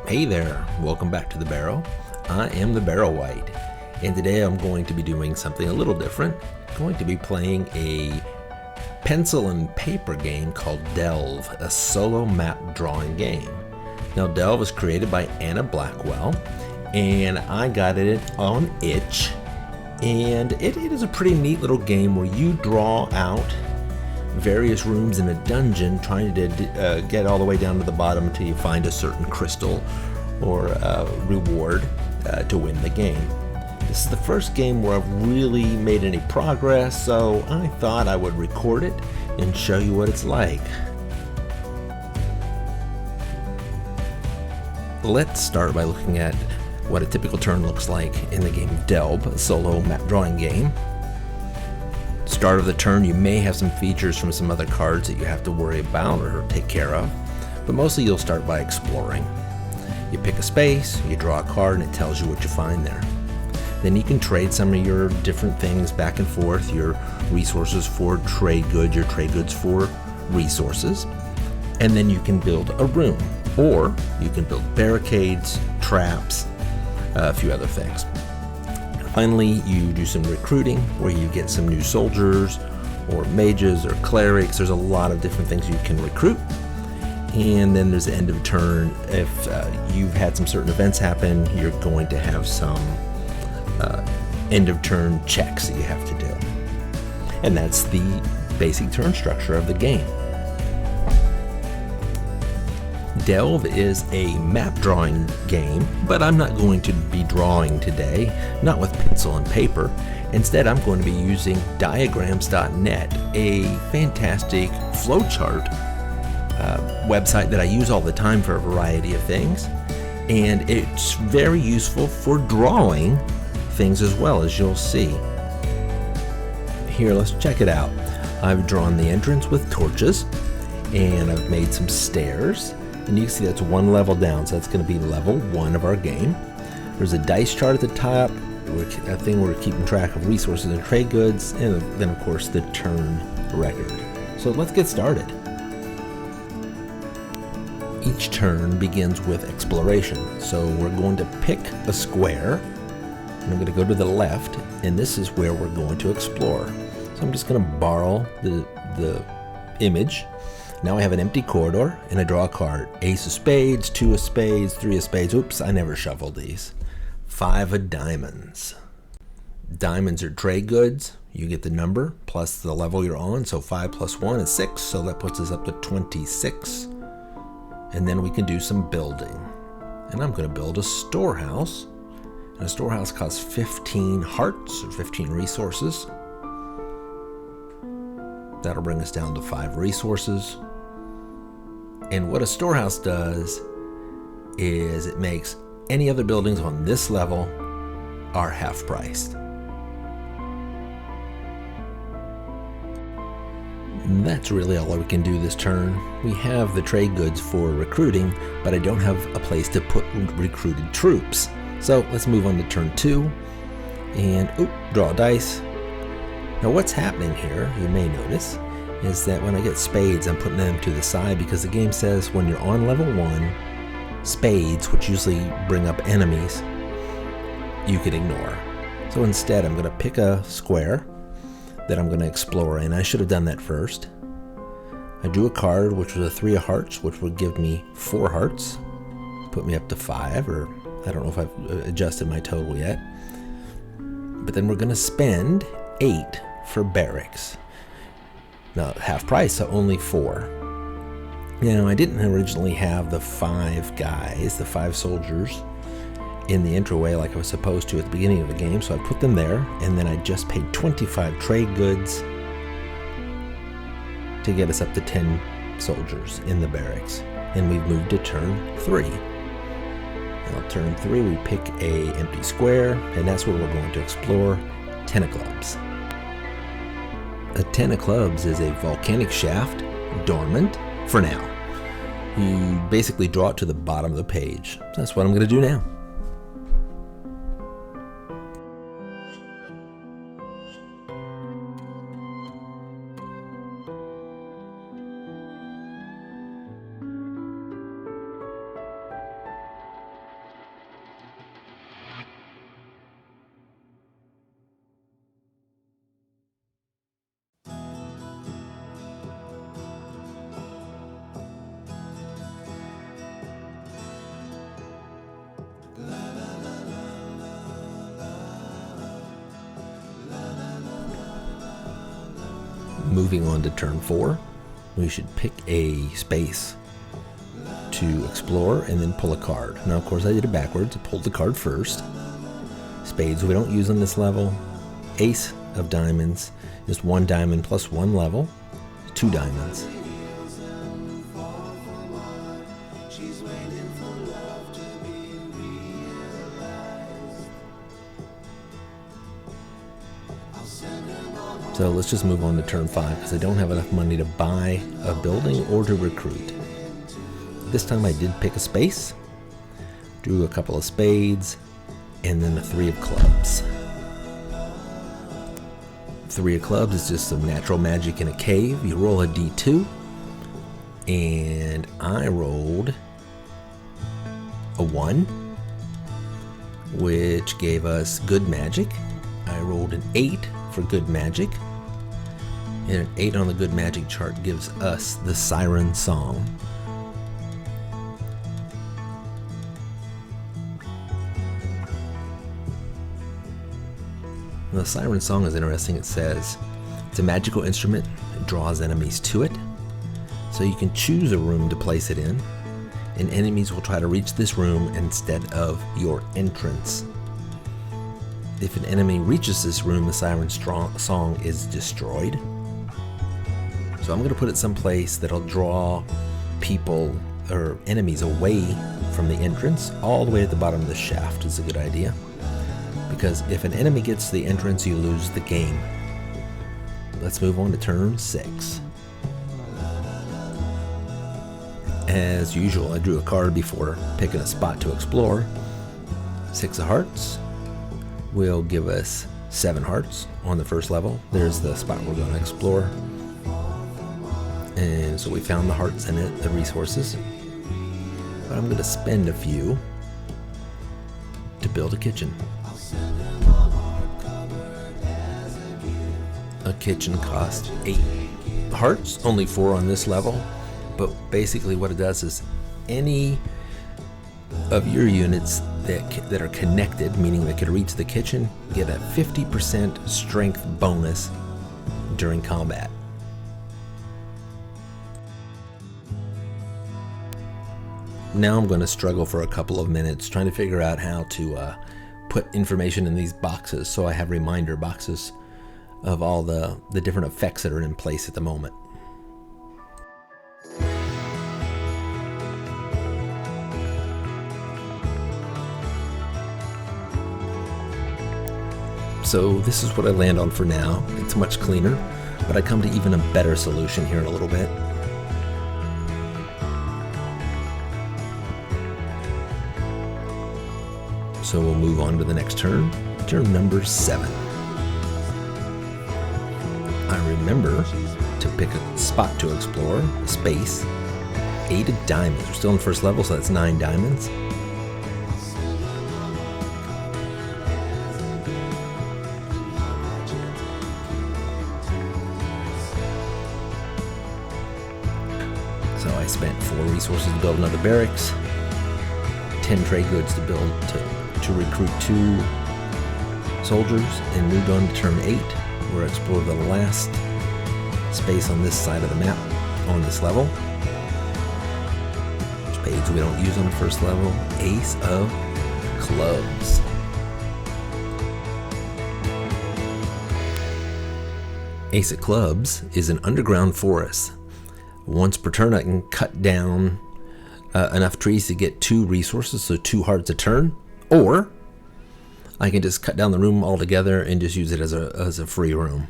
Hey there, welcome back to the Barrow. I am the Barrow White, and today I'm going to be doing something a little different. I'm going to be playing a pencil and paper game called Delve, a solo map drawing game. Now Delve was created by Anna Blackwell, and I got it on itch, and it is a pretty neat little game where you draw out various rooms in a dungeon, trying to get all the way down to the bottom until you find a certain crystal or reward to win the game. This is the first game where I've really made any progress, so I thought I would record it and show you what it's like. Let's start by looking at what a typical turn looks like in the game of Delve, a solo map drawing game. Start of the turn, you may have some features from some other cards that you have to worry about or take care of, but mostly you'll start by exploring. You pick a space, you draw a card, and it tells you what you find there. Then you can trade some of your different things back and forth, your resources for trade goods, your trade goods for resources, and then you can build a room, or you can build barricades, traps, a few other things. Finally, you do some recruiting where you get some new soldiers or mages or clerics. There's a lot of different things you can recruit. And then there's the end of turn. If you've had some certain events happen, you're going to have some end of turn checks that you have to do. And that's the basic turn structure of the game. Delve is a map drawing game, but I'm not going to be drawing today, not with pencil and paper. Instead, I'm going to be using diagrams.net, a fantastic flowchart website that I use all the time for a variety of things. And it's very useful for drawing things as well, as you'll see. Here, let's check it out. I've drawn the entrance with torches, and I've made some stairs. And you can see that's one level down, so that's going to be level 1 of our game. There's a dice chart at the top, a thing we're keeping track of resources and trade goods, and then of course the turn record. So let's get started. Each turn begins with exploration, so we're going to pick a square, and I'm going to go to the left, and this is where we're going to explore. So I'm just going to borrow the image. Now I have an empty corridor, and I draw a card. Ace of spades, 2 of spades, 3 of spades. Oops, I never shuffled these. 5 of diamonds. Diamonds are trade goods. You get the number plus the level you're on, so 5 plus 1 is 6, so that puts us up to 26. And then we can do some building. And I'm going to build a storehouse. And a storehouse costs 15 hearts, or 15 resources. That'll bring us down to 5 resources. And what a storehouse does is it makes any other buildings on this level are half priced. And that's really all we can do this turn. We have the trade goods for recruiting, but I don't have a place to put recruited troops. So let's move on to turn 2 and draw a dice. Now what's happening here, you may notice, is that when I get spades, I'm putting them to the side because the game says when you're on level 1, spades, which usually bring up enemies, you can ignore. So instead, I'm going to pick a square that I'm going to explore, and I should have done that first. I drew a card, which was a 3 of hearts, which would give me 4 hearts, put me up to 5, or I don't know if I've adjusted my total yet. But then we're going to spend 8 for barracks. Now, half price, so only 4. Now, I didn't originally have the 5 guys, the 5 soldiers, in the entryway like I was supposed to at the beginning of the game, so I put them there, and then I just paid 25 trade goods to get us up to 10 soldiers in the barracks. And we've moved to turn 3. Now, turn 3, we pick a empty square, and that's where we're going to explore 10 of clubs. A 10 of clubs is a volcanic shaft, dormant, for now. You basically draw it to the bottom of the page. That's what I'm going to do now. Moving on to turn 4, we should pick a space to explore and then pull a card. Now, of course, I did it backwards. I pulled the card first. Spades we don't use on this level. Ace of diamonds is 1 diamond plus 1 level, 2 diamonds. So let's just move on to turn 5 because I don't have enough money to buy a building or to recruit. This time I did pick a space, drew a couple of spades, and then the 3 of clubs. 3 of clubs is just some natural magic in a cave. You roll a d2, and I rolled a 1, which gave us good magic. I rolled an 8 for good magic, and an 8 on the good magic chart gives us the Siren Song. The Siren Song is interesting. It says it's a magical instrument. It draws enemies to it. So you can choose a room to place it in, and enemies will try to reach this room instead of your entrance. If an enemy reaches this room, the Siren Song is destroyed. So I'm going to put it someplace that'll draw people or enemies away from the entrance. All the way at the bottom of the shaft is a good idea. Because if an enemy gets to the entrance, you lose the game. Let's move on to turn 6. As usual, I drew a card before picking a spot to explore. 6 of hearts will give us 7 hearts on the first level. There's the spot we're going to explore. And so we found the hearts in it, the resources. But I'm going to spend a few to build a kitchen. A kitchen costs 8 hearts, only 4 on this level. But basically what it does is any of your units that are connected, meaning they could reach the kitchen, get a 50% strength bonus during combat. Now I'm going to struggle for a couple of minutes trying to figure out how to put information in these boxes, so I have reminder boxes of all the different effects that are in place at the moment. So this is what I land on for now. It's much cleaner, but I come to even a better solution here in a little bit. So we'll move on to the next turn, turn number 7. I remember to pick a spot to explore, a space, 8 of diamonds. We're still in the first level, so that's 9 diamonds. So I spent 4 resources to build another barracks, 10 trade goods to build to recruit 2 soldiers, and moved on to turn 8, where I explored the last space on this side of the map on this level. Spades we don't use on the first level. Ace of clubs. Ace of clubs is an underground forest. Once per turn I can cut down enough trees to get 2 resources, so 2 hearts a turn, or I can just cut down the room altogether and just use it as a free room.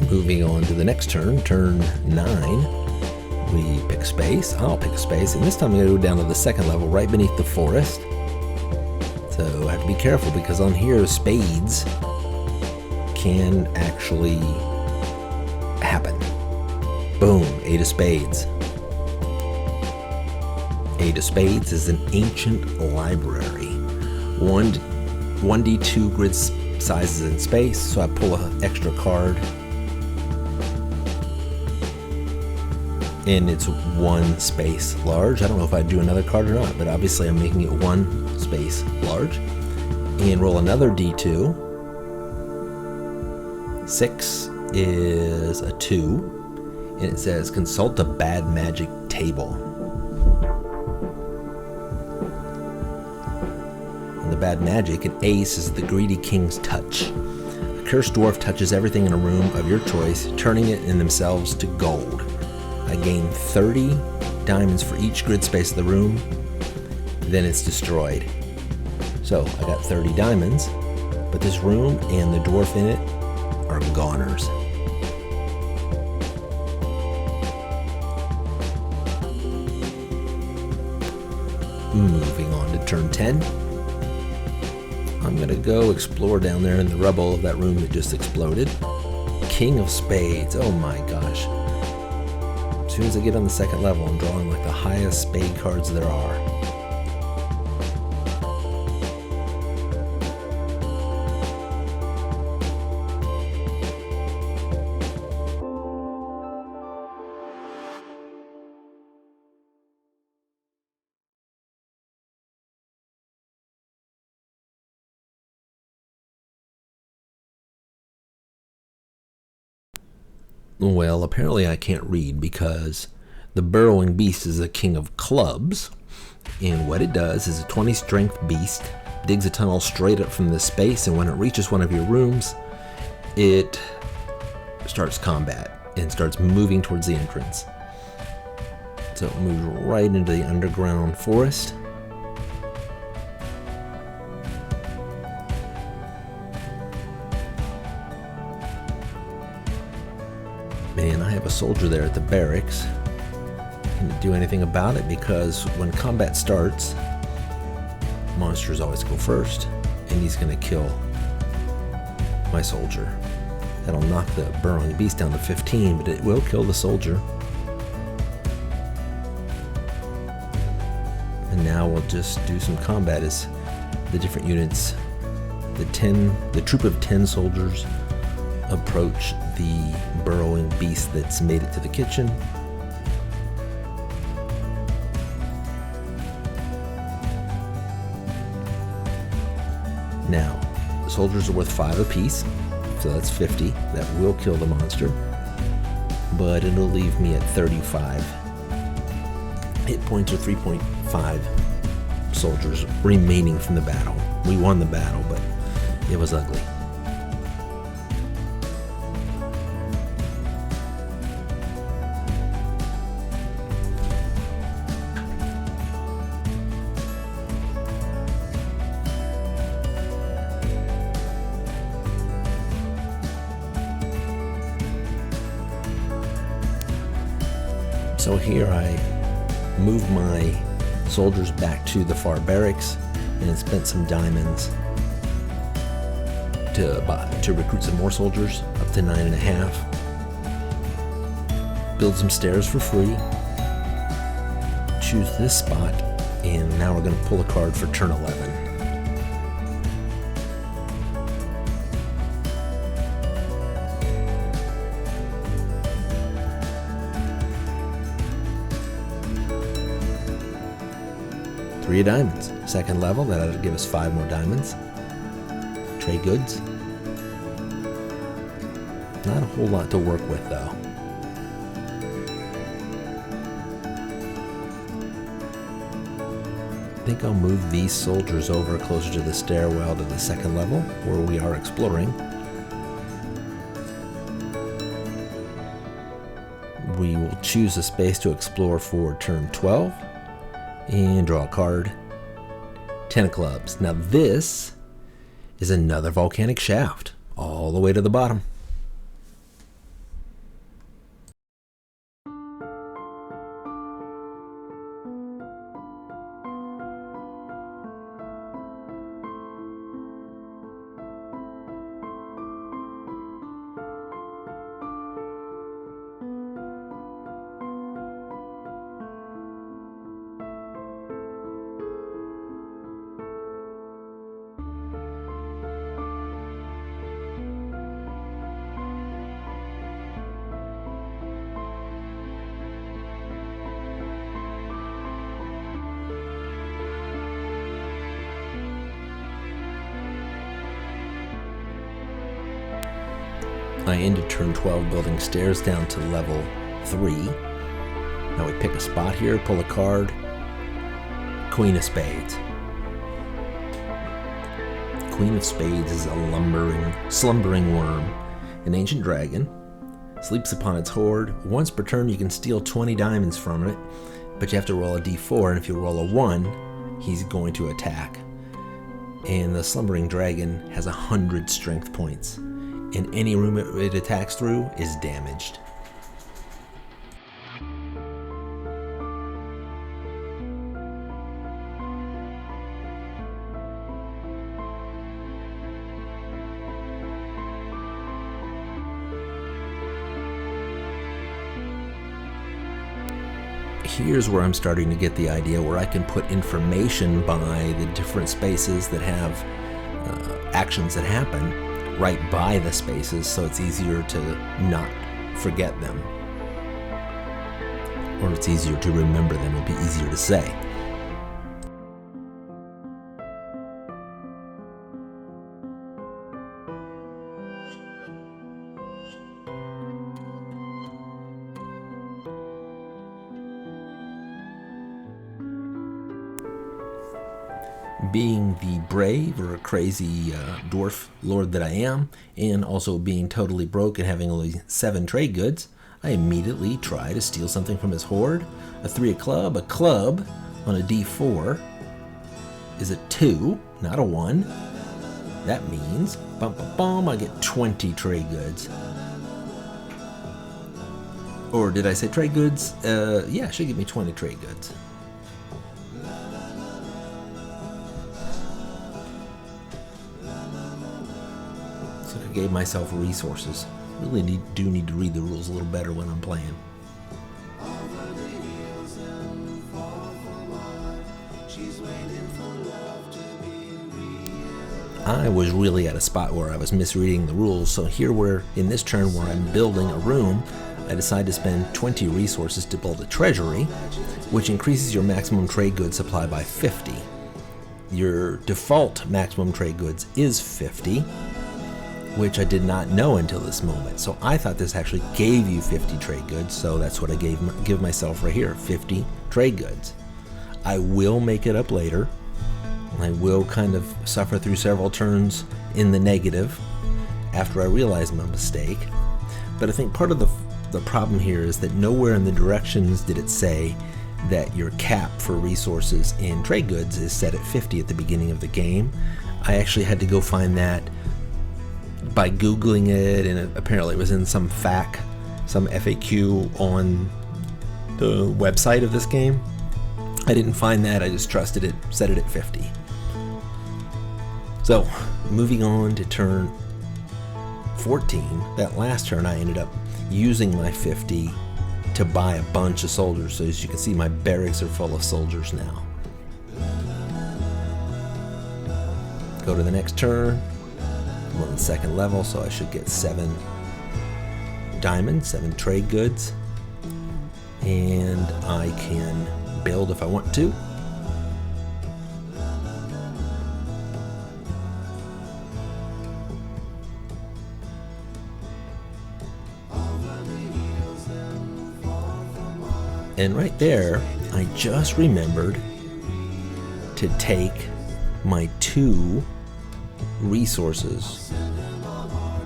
Moving on to the next turn, turn 9, we pick space. I'll pick a space, and this time I'm going to go down to the second level, right beneath the forest. So I have to be careful because on here spades can actually happen. Boom, 8 of spades. 8 of spades is an ancient library. 1d2 grid sizes in space, so I pull an extra card. And it's 1 space large. I don't know if I'd do another card or not, but obviously I'm making it 1 space large. And roll another d2. 6 is a 2. And it says consult a bad magic table. And the bad magic, an ace, is the greedy king's touch. A cursed dwarf touches everything in a room of your choice, turning it in themselves to gold. I gain 30 diamonds for each grid space of the room, then it's destroyed. So I got 30 diamonds, but this room and the dwarf in it are goners. Moving on to turn 10. I'm gonna go explore down there in the rubble of that room that just exploded. King of spades, oh my gosh. As soon as I get on the second level, I'm drawing like the highest spade cards there are. Well, apparently I can't read because the burrowing beast is a king of clubs, and what it does is a 20 strength beast digs a tunnel straight up from this space, and when it reaches one of your rooms, it starts combat and starts moving towards the entrance. So it moves right into the underground forest. And I have a soldier there at the barracks. Can't do anything about it because when combat starts, monsters always go first, and he's going to kill my soldier. That'll knock the burrowing beast down to 15, but it will kill the soldier. And now we'll just do some combat as the different units, the troop of 10 soldiers approach the burrowing beast that's made it to the kitchen. Now, the soldiers are worth 5 apiece, so that's 50. That will kill the monster, but it'll leave me at 35 hit points, or 3.5 soldiers remaining from the battle. We won the battle, but it was ugly. So here I moved my soldiers back to the far barracks and spent some diamonds to recruit some more soldiers, up to 9.5. Build some stairs for free. Choose this spot, and now we're going to pull a card for turn 11. Three diamonds. Second level, that'll give us 5 more diamonds. Trade goods. Not a whole lot to work with though. I think I'll move these soldiers over closer to the stairwell to the second level where we are exploring. We will choose a space to explore for turn 12. And draw a card. 10 of clubs. Now this is another volcanic shaft all the way to the bottom. I ended turn 12 building stairs down to level 3. Now we pick a spot here, pull a card. Queen of Spades. Queen of Spades is a slumbering worm, an ancient dragon. Sleeps upon its hoard. Once per turn you can steal 20 diamonds from it, but you have to roll a d4, and if you roll a 1, he's going to attack. And the slumbering dragon has 100 strength points, and any room it attacks through is damaged. Here's where I'm starting to get the idea where I can put information by the different spaces that have actions that happen right by the spaces, so it's easier to not forget them. Or it's easier to remember them, it'd be easier to say. Being the brave or crazy dwarf lord that I am, and also being totally broke and having only 7 trade goods, I immediately try to steal something from his hoard. A 3 of club, a club on a d4 is a 2, not a 1. That means, bum, bum, bum, I get 20 trade goods. Or did I say trade goods? Yeah, it should give me 20 trade goods. I gave myself resources. Really do need to read the rules a little better when I'm playing. I was really at a spot where I was misreading the rules, so here we're in this turn where I'm building a room. I decide to spend 20 resources to build a treasury, which increases your maximum trade goods supply by 50. Your default maximum trade goods is 50. Which I did not know until this moment. So I thought this actually gave you 50 trade goods, so that's what I give myself right here, 50 trade goods. I will make it up later. I will kind of suffer through several turns in the negative after I realize my mistake. But I think part of the problem here is that nowhere in the directions did it say that your cap for resources in trade goods is set at 50 at the beginning of the game. I actually had to go find that by Googling it, and apparently it was in some FAQ on the website of this game. I didn't find that, I just trusted it, set it at 50. So, moving on to turn 14, that last turn I ended up using my 50 to buy a bunch of soldiers. So as you can see, my barracks are full of soldiers now. Go to the next turn. I'm on the second level, so I should get 7 diamonds, 7 trade goods, and I can build if I want to. And right there, I just remembered to take my 2 resources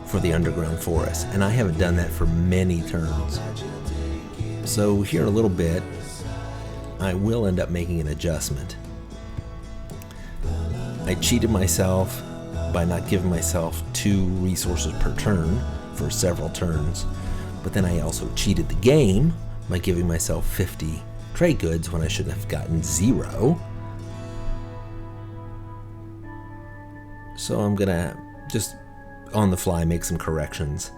for the underground forest, and I haven't done that for many turns. So here in a little bit I will end up making an adjustment. I cheated myself by not giving myself 2 resources per turn for several turns, but then I also cheated the game by giving myself 50 trade goods when I should have gotten 0. So I'm gonna just on the fly make some corrections.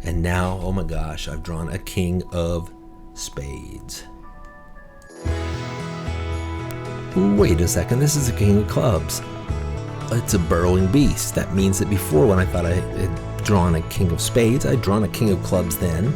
And now, oh my gosh, I've drawn a king of spades. Wait a second, this is a king of clubs. It's a burrowing beast. That means that before, when I thought I had drawn a king of spades, I'd drawn a king of clubs then.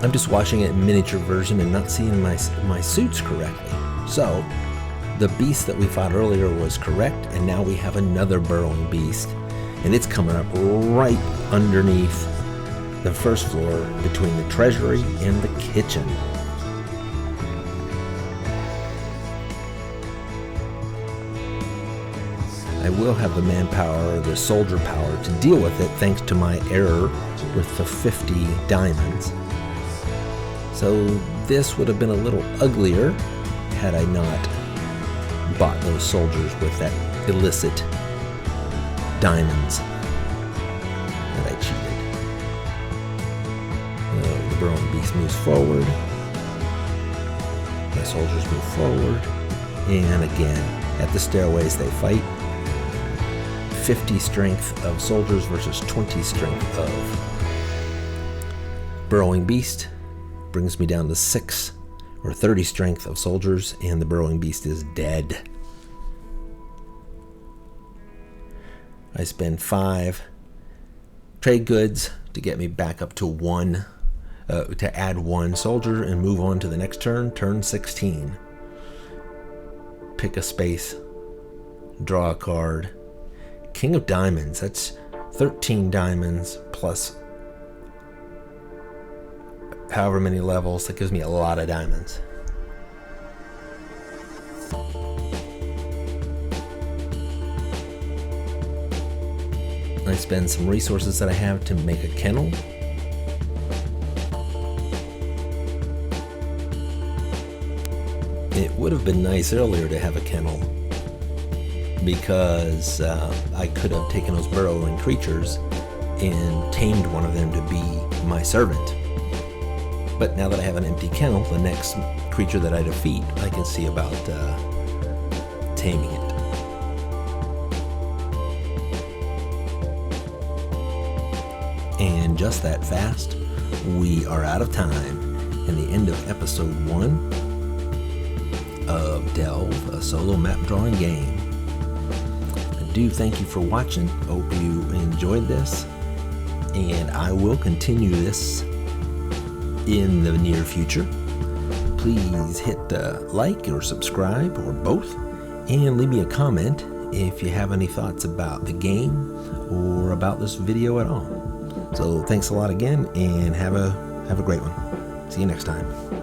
I'm just watching it in miniature version and not seeing my suits correctly. So the beast that we fought earlier was correct, and now we have another burrowing beast, and it's coming up right underneath the first floor between the treasury and the kitchen. I will have the manpower or the soldier power to deal with it thanks to my error with the 50 diamonds. So this would have been a little uglier had I not bought those soldiers with that illicit diamonds that I cheated. The burrowing beast moves forward. My soldiers move forward. And again, at the stairways they fight. 50 strength of soldiers versus 20 strength of burrowing beast brings me down to 6 or 30 strength of soldiers, and the burrowing beast is dead. I spend 5 trade goods to get me back up to 1, to add 1 soldier and move on to the next turn, turn 16. Pick a space, draw a card. King of Diamonds, that's 13 diamonds plus however many levels. That gives me a lot of diamonds. I spend some resources that I have to make a kennel. It would have been nice earlier to have a kennel, because I could have taken those burrowing creatures and tamed one of them to be my servant. But now that I have an empty kennel, the next creature that I defeat, I can see about taming it. And just that fast, we are out of time, and the end of episode 1 of Delve, a solo map drawing game. Do thank you for watching. Hope you enjoyed this, and I will continue this in the near future. Please hit like or subscribe or both, and leave me a comment if you have any thoughts about the game or about this video at all. So thanks a lot again, and have a great one. See you next time.